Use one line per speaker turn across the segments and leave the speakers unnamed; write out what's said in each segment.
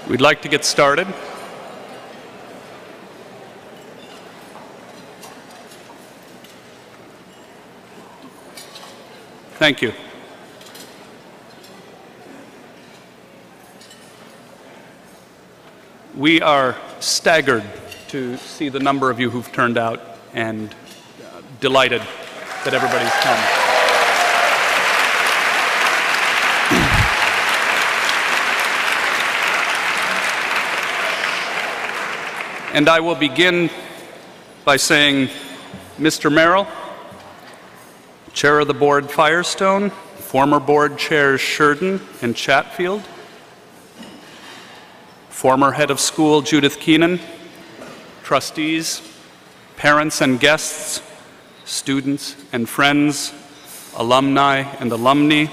We'd like to get started. Thank you. We are staggered to see the number of you who've turned out and delighted that everybody's come. And I will begin by saying, Mr. Merrill, Chair of the Board Firestone, former Board Chairs Sheridan and Chatfield, former Head of School Judith Keenan, trustees, parents and guests, students and friends, alumni and alumni,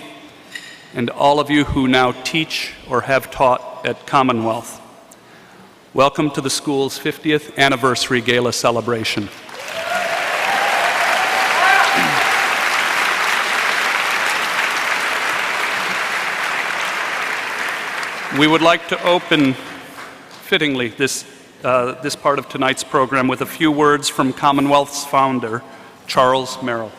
and all of you who now teach or have taught at Commonwealth. Welcome to the school's 50th anniversary gala celebration. We would like to open, fittingly, this part of tonight's program with a few words from Commonwealth's founder, Charles Merrill.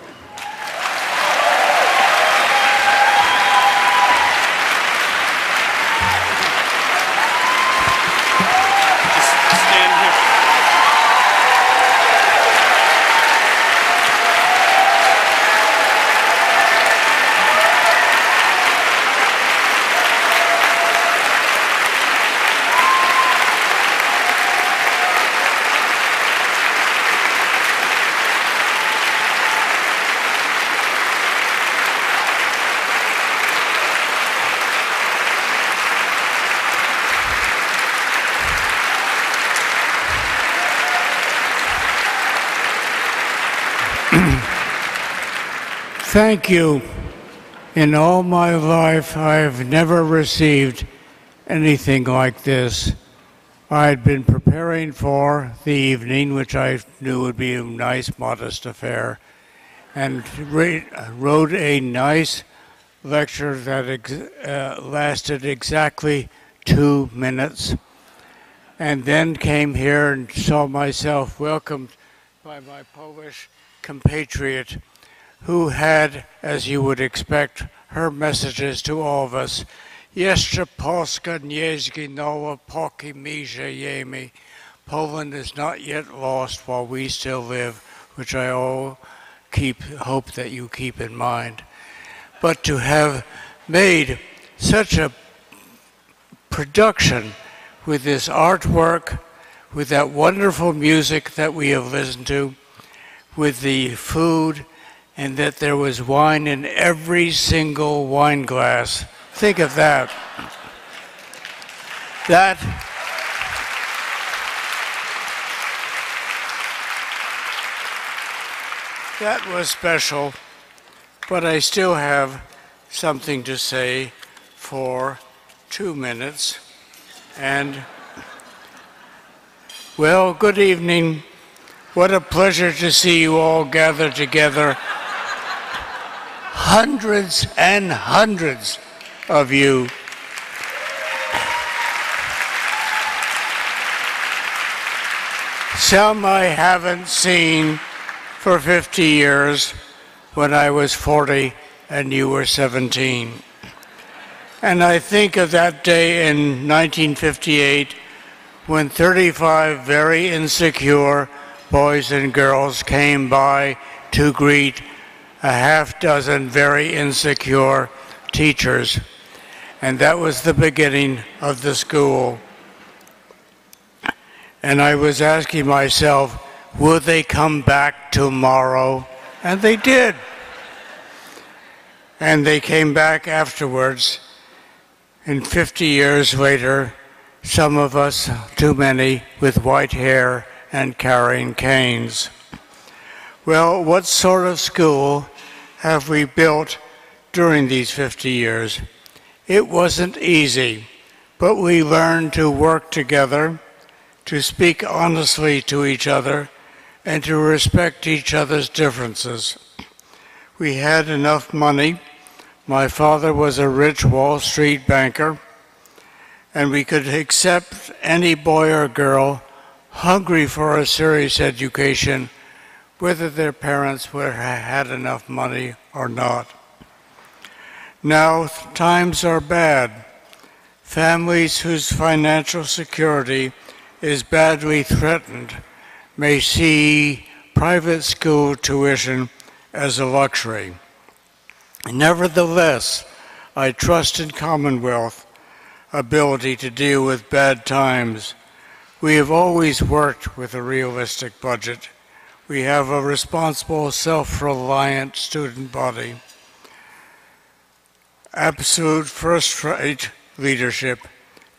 Thank you. In all my life, I have never received anything like this. I had been preparing for the evening, which I knew would be a nice, modest affair, and wrote a nice lecture that lasted exactly 2 minutes, and then came here and saw myself welcomed by my Polish compatriot, who had, as you would expect, her messages to all of us. Jeszcze Polska nie zginęła, póki my żyjemy. Poland is not yet lost while we still live, which I hope that you keep in mind. But to have made such a production with this artwork, with that wonderful music that we have listened to, with the food, and that there was wine in every single wine glass. Think of that. That was special, but I still have something to say for 2 minutes. And, well, good evening. What a pleasure to see you all gathered together. Hundreds and hundreds of you. Some I haven't seen for 50 years when I was 40 and you were 17. And I think of that day in 1958 when 35 very insecure boys and girls came by to greet a half-dozen very insecure teachers. And that was the beginning of the school. And I was asking myself, will they come back tomorrow? And they did. And they came back afterwards. And 50 years later, some of us, too many, with white hair and carrying canes. Well, what sort of school have we built during these 50 years? It wasn't easy, but we learned to work together, to speak honestly to each other, and to respect each other's differences. We had enough money. My father was a rich Wall Street banker, and we could accept any boy or girl hungry for a serious education, whether their parents had enough money or not. Now times are bad. Families whose financial security is badly threatened may see private school tuition as a luxury. Nevertheless, I trust in Commonwealth ability to deal with bad times. We have always worked with a realistic budget. We have a responsible, self-reliant student body. Absolute first-rate leadership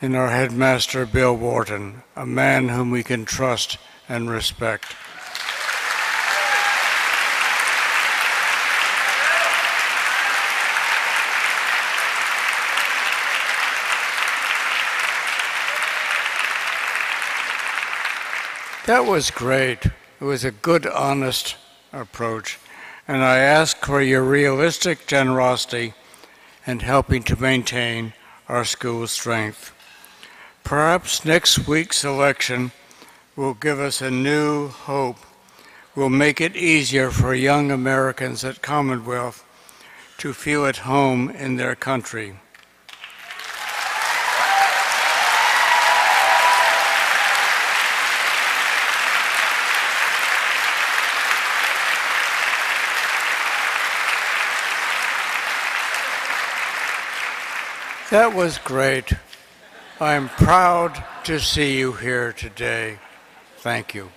in our headmaster, Bill Wharton, a man whom we can trust and respect. That was great. It was a good, honest approach, and I ask for your realistic generosity in helping to maintain our school's strength. Perhaps next week's election will give us a new hope, will make it easier for young Americans at Commonwealth to feel at home in their country. That was great. I am proud to see you here today. Thank you.